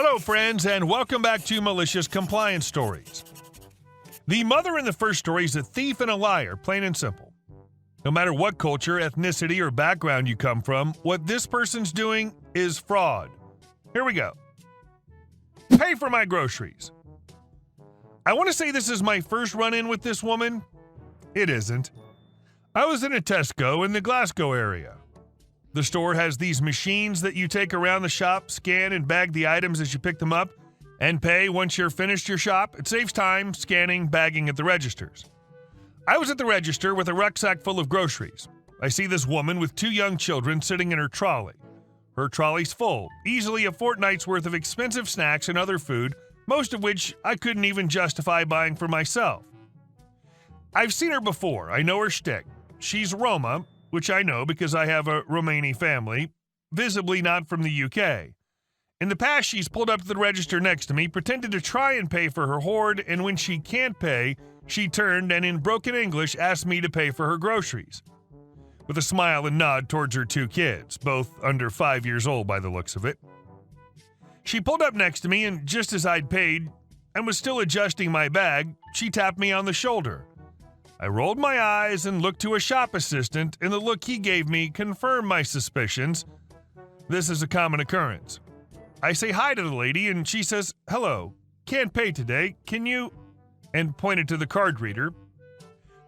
Hello, friends, and welcome back to Malicious Compliance Stories. The mother in the first story is a thief and a liar, plain and simple. No matter what culture, ethnicity, or background you come from, what this person's doing is fraud. Here we go. Pay for my groceries. I want to say this is my first run-in with this woman. It isn't. I was in a Tesco in the Glasgow area. The store has these machines that you take around the shop, scan and bag the items as you pick them up, and pay once you're finished your shop. It saves time scanning, bagging at the registers. I was at the register with a rucksack full of groceries. I see this woman with 2 young children sitting in her trolley. Her trolley's full, easily a fortnight's worth of expensive snacks and other food, most of which I couldn't even justify buying for myself. I've seen her before. I know her shtick. She's Roma, which I know because I have a Romani family, visibly not from the UK. In the past, she's pulled up to the register next to me, pretended to try and pay for her hoard, and when she can't pay, she turned and in broken English asked me to pay for her groceries. With a smile and nod towards her 2 kids, both under 5 years old by the looks of it. She pulled up next to me, and just as I'd paid and was still adjusting my bag, she tapped me on the shoulder. I rolled my eyes and looked to a shop assistant, and the look he gave me confirmed my suspicions. This is a common occurrence. I say hi to the lady, and she says, "Hello, can't pay today, can you?" and pointed to the card reader.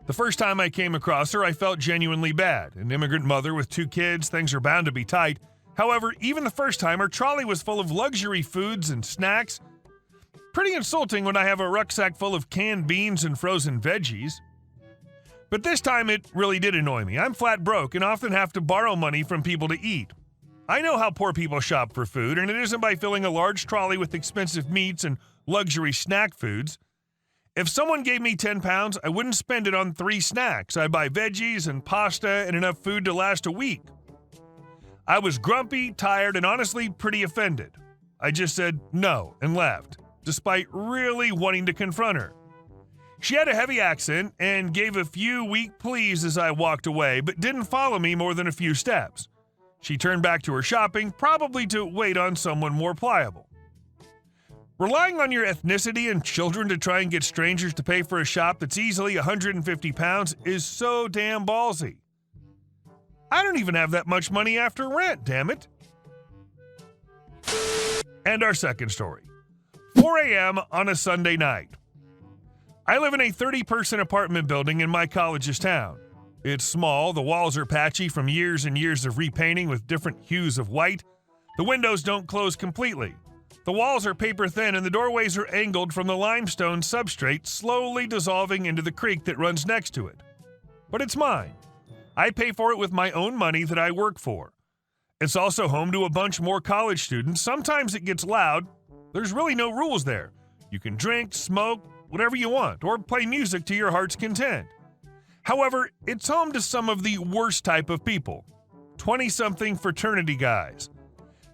The first time I came across her, I felt genuinely bad. An immigrant mother with 2 kids, things are bound to be tight. However, even the first time, her trolley was full of luxury foods and snacks. Pretty insulting when I have a rucksack full of canned beans and frozen veggies. But this time it really did annoy me. I'm flat broke and often have to borrow money from people to eat. I know how poor people shop for food, and it isn't by filling a large trolley with expensive meats and luxury snack foods. If someone gave me £10, I wouldn't spend it on 3 snacks. I'd buy veggies and pasta and enough food to last a week. I was grumpy, tired, and honestly pretty offended. I just said no and left, despite really wanting to confront her. She had a heavy accent and gave a few weak pleas as I walked away, but didn't follow me more than a few steps. She turned back to her shopping, probably to wait on someone more pliable. Relying on your ethnicity and children to try and get strangers to pay for a shop that's easily £150 is so damn ballsy. I don't even have that much money after rent, damn it. And our second story. 4 a.m. on a Sunday night. I live in a 30-person apartment building in my college's town. It's small, the walls are patchy from years and years of repainting with different hues of white. The windows don't close completely. The walls are paper thin and the doorways are angled from the limestone substrate, slowly dissolving into the creek that runs next to it. But it's mine. I pay for it with my own money that I work for. It's also home to a bunch more college students. Sometimes it gets loud. There's really no rules there. You can drink, smoke, whatever you want, or play music to your heart's content. However, it's home to some of the worst type of people. 20-something fraternity guys.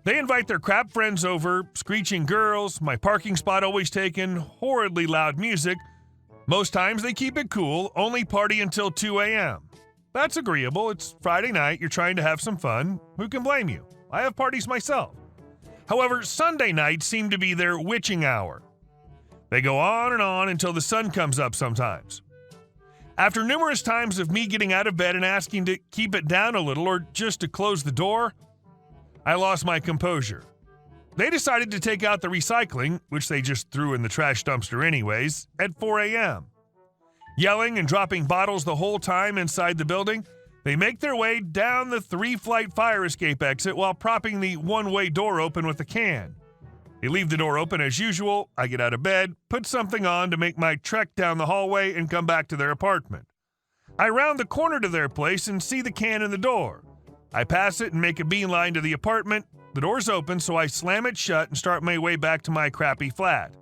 They invite their crap friends over, screeching girls, my parking spot always taken, horridly loud music. Most times they keep it cool, only party until 2 a.m. That's agreeable. It's Friday night, you're trying to have some fun. Who can blame you? I have parties myself. However, Sunday nights seem to be their witching hour. They go on and on until the sun comes up sometimes. After numerous times of me getting out of bed and asking to keep it down a little or just to close the door, I lost my composure. They decided to take out the recycling, which they just threw in the trash dumpster anyways, at 4 a.m. Yelling and dropping bottles the whole time inside the building, they make their way down the 3-flight fire escape exit while propping the one-way door open with a can. They leave the door open as usual. I get out of bed, put something on to make my trek down the hallway, and come back to their apartment. I round the corner to their place and see the can in the door. I pass it and make a beeline to the apartment. The door's open, so I slam it shut and start my way back to my crappy flat.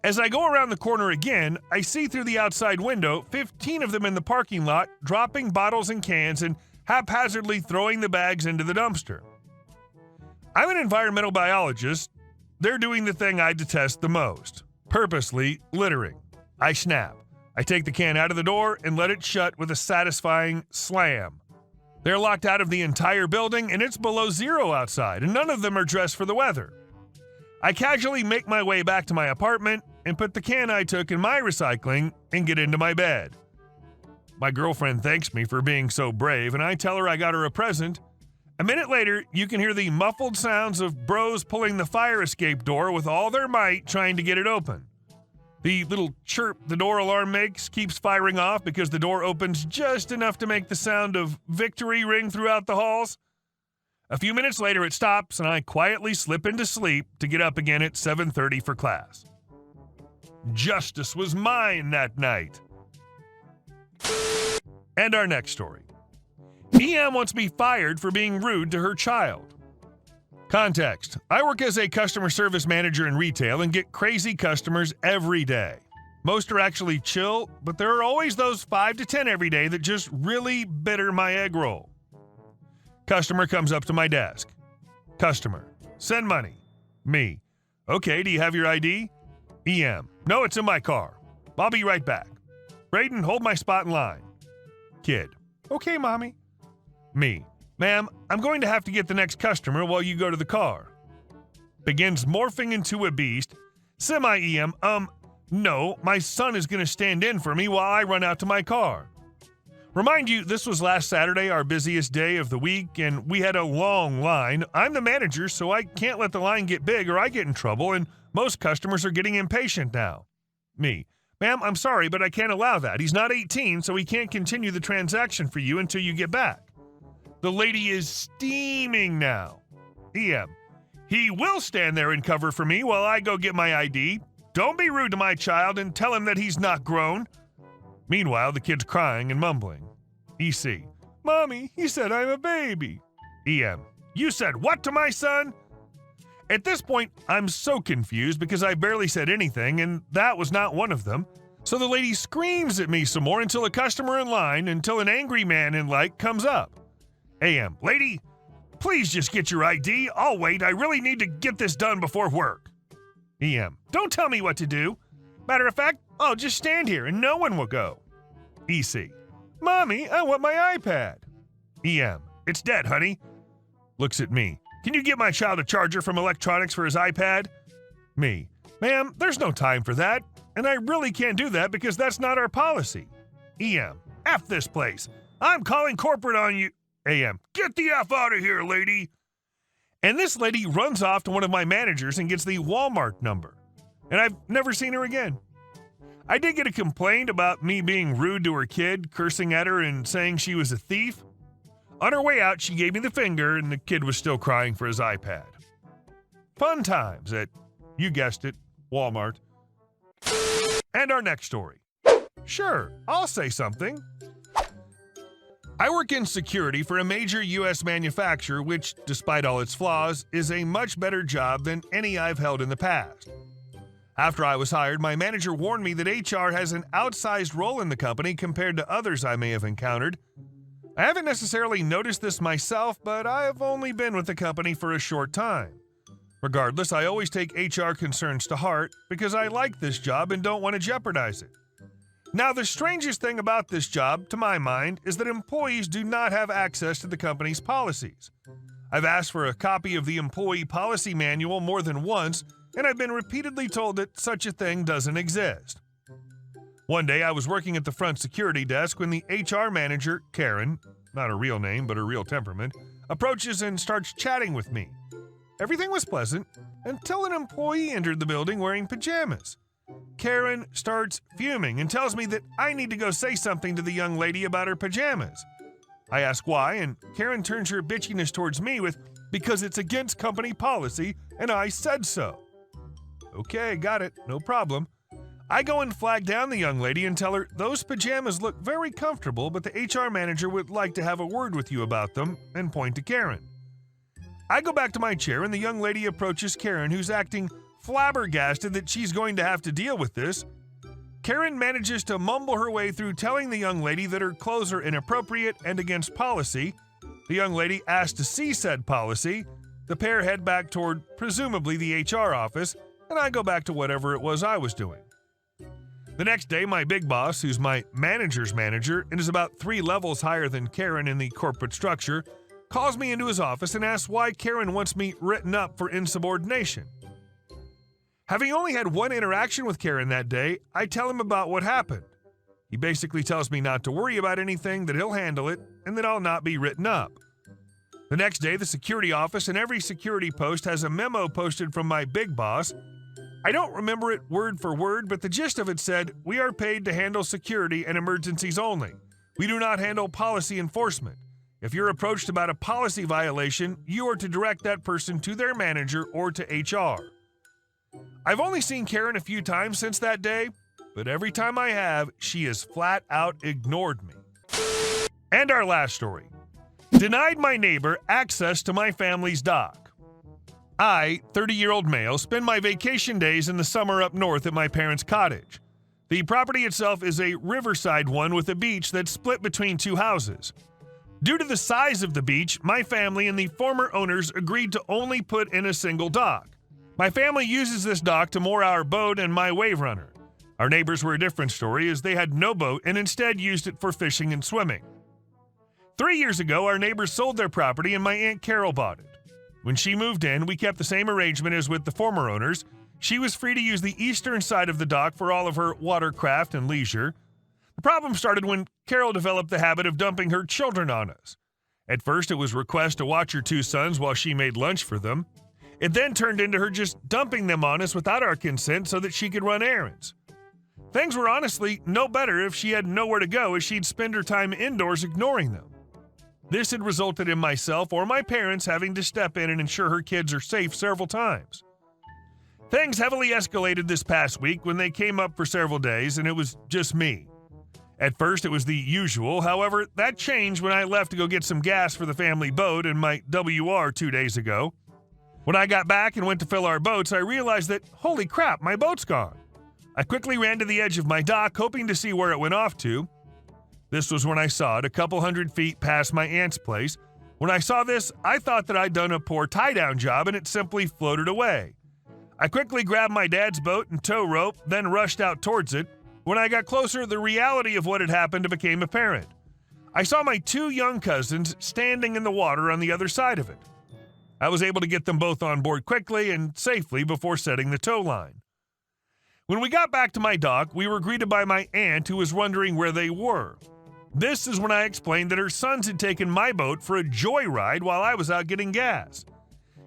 As I go around the corner again, I see through the outside window 15 of them in the parking lot, dropping bottles and cans and haphazardly throwing the bags into the dumpster. I'm an environmental biologist. They're doing the thing I detest the most, purposely littering. I snap. I take the can out of the door and let it shut with a satisfying slam. They're locked out of the entire building, and it's below zero outside, and none of them are dressed for the weather. I casually make my way back to my apartment and put the can I took in my recycling and get into my bed. My girlfriend thanks me for being so brave, and I tell her I got her a present. A minute later, you can hear the muffled sounds of bros pulling the fire escape door with all their might trying to get it open. The little chirp the door alarm makes keeps firing off because the door opens just enough to make the sound of victory ring throughout the halls. A few minutes later, it stops, and I quietly slip into sleep to get up again at 7:30 for class. Justice was mine that night. And our next story. EM wants me fired for being rude to her child. Context. I work as a customer service manager in retail and get crazy customers every day. Most are actually chill, but there are always those 5 to 10 every day that just really bitter my egg roll. Customer comes up to my desk. Customer. Send money. Me. Okay, do you have your ID? EM. No, it's in my car. I'll be right back. Brayden, hold my spot in line. Kid. Okay, mommy. Me. Ma'am, I'm going to have to get the next customer while you go to the car. Begins morphing into a beast. Semi-EM, no, my son is going to stand in for me while I run out to my car. Remind you, this was last Saturday, our busiest day of the week, and we had a long line. I'm the manager, so I can't let the line get big or I get in trouble, and most customers are getting impatient now. Me. Ma'am, I'm sorry, but I can't allow that. He's not 18, so he can't continue the transaction for you until you get back. The lady is steaming now. EM. He will stand there and cover for me while I go get my ID. Don't be rude to my child and tell him that he's not grown. Meanwhile, the kid's crying and mumbling. EC. Mommy, he said I'm a baby. EM. You said what to my son? At this point, I'm so confused because I barely said anything, and that was not one of them. So the lady screams at me some more until a customer in line, until an angry man in like comes up. AM. Lady, please just get your ID. I'll wait. I really need to get this done before work. EM. Don't tell me what to do. Matter of fact, I'll just stand here and no one will go. EC. Mommy, I want my iPad. EM. It's dead, honey. Looks at me. Can you get my child a charger from electronics for his iPad? Me. Ma'am, there's no time for that. And I really can't do that because that's not our policy. EM. F this place. I'm calling corporate on you. AM. Get the F out of here, lady. And this lady runs off to one of my managers and gets the Walmart number. And I've never seen her again. I did get a complaint about me being rude to her kid, cursing at her and saying she was a thief. On her way out, she gave me the finger and the kid was still crying for his iPad. Fun times at, you guessed it, Walmart. And our next story. Sure, I'll say something. I work in security for a major U.S. manufacturer which, despite all its flaws, is a much better job than any I've held in the past. After I was hired, my manager warned me that HR has an outsized role in the company compared to others I may have encountered. I haven't necessarily noticed this myself, but I've only been with the company for a short time. Regardless, I always take HR concerns to heart because I like this job and don't want to jeopardize it. Now, the strangest thing about this job, to my mind, is that employees do not have access to the company's policies. I've asked for a copy of the employee policy manual more than once, and I've been repeatedly told that such a thing doesn't exist. One day, I was working at the front security desk when the HR manager, Karen, not a real name but a real temperament, approaches and starts chatting with me. Everything was pleasant until an employee entered the building wearing pajamas. Karen starts fuming and tells me that I need to go say something to the young lady about her pajamas. I ask why, and Karen turns her bitchiness towards me with, because it's against company policy, and I said so. Okay, got it, no problem. I go and flag down the young lady and tell her those pajamas look very comfortable, but the HR manager would like to have a word with you about them, and point to Karen. I go back to my chair, and the young lady approaches Karen, who's acting flabbergasted that she's going to have to deal with this. Karen manages to mumble her way through telling the young lady that her clothes are inappropriate and against policy. The young lady asks to see said policy. The pair head back toward, presumably, the HR office, and I go back to whatever it was I was doing. The next day, my big boss, who's my manager's manager and is about 3 levels higher than Karen in the corporate structure, calls me into his office and asks why Karen wants me written up for insubordination. Having only had one interaction with Karen that day, I tell him about what happened. He basically tells me not to worry about anything, that he'll handle it, and that I'll not be written up. The next day, the security office and every security post has a memo posted from my big boss. I don't remember it word for word, but the gist of it said, "We are paid to handle security and emergencies only. We do not handle policy enforcement. If you're approached about a policy violation, you are to direct that person to their manager or to HR." I've only seen Karen a few times since that day, but every time I have, she has flat out ignored me. And our last story. Denied my neighbor access to my family's dock. I, 30-year-old male, spend my vacation days in the summer up north at my parents' cottage. The property itself is a riverside one with a beach that's split between two houses. Due to the size of the beach, my family and the former owners agreed to only put in a single dock. My family uses this dock to moor our boat and my wave runner. Our neighbors were a different story, as they had no boat and instead used it for fishing and swimming. 3 years ago, our neighbors sold their property and my Aunt Carol bought it. When she moved in, we kept the same arrangement as with the former owners. She was free to use the eastern side of the dock for all of her watercraft and leisure. The problem started when Carol developed the habit of dumping her children on us. At first, it was request to watch her two sons while she made lunch for them. It then turned into her just dumping them on us without our consent so that she could run errands. Things were honestly no better if she had nowhere to go, as she'd spend her time indoors ignoring them. This had resulted in myself or my parents having to step in and ensure her kids are safe several times. Things heavily escalated this past week when they came up for several days and it was just me. At first, it was the usual. However, that changed when I left to go get some gas for the family boat and my WR 2 days ago. When I got back and went to fill our boats, I realized that, holy crap, my boat's gone. I quickly ran to the edge of my dock, hoping to see where it went off to. This was when I saw it, a couple hundred feet past my aunt's place. When I saw this, I thought that I'd done a poor tie-down job and it simply floated away. I quickly grabbed my dad's boat and tow rope, then rushed out towards it. When I got closer, the reality of what had happened became apparent. I saw my two young cousins standing in the water on the other side of it. I was able to get them both on board quickly and safely before setting the tow line. When we got back to my dock, we were greeted by my aunt, who was wondering where they were. This is when I explained that her sons had taken my boat for a joyride while I was out getting gas.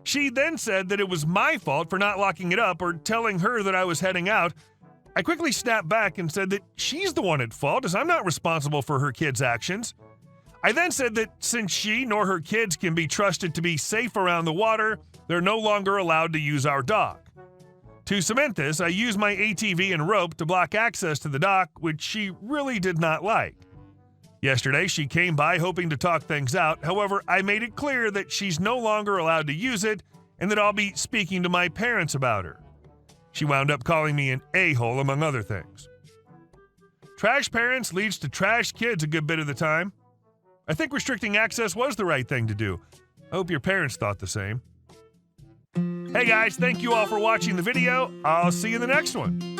She then said that it was my fault for not locking it up or telling her that I was heading out. I quickly snapped back and said that she's the one at fault, as I'm not responsible for her kids' actions. I then said that since she nor her kids can be trusted to be safe around the water, they're no longer allowed to use our dock. To cement this, I used my ATV and rope to block access to the dock, which she really did not like. Yesterday, she came by hoping to talk things out. However, I made it clear that she's no longer allowed to use it and that I'll be speaking to my parents about her. She wound up calling me an a-hole, among other things. Trash parents leads to trash kids a good bit of the time. I think restricting access was the right thing to do. I hope your parents thought the same. Hey guys, thank you all for watching the video. I'll see you in the next one.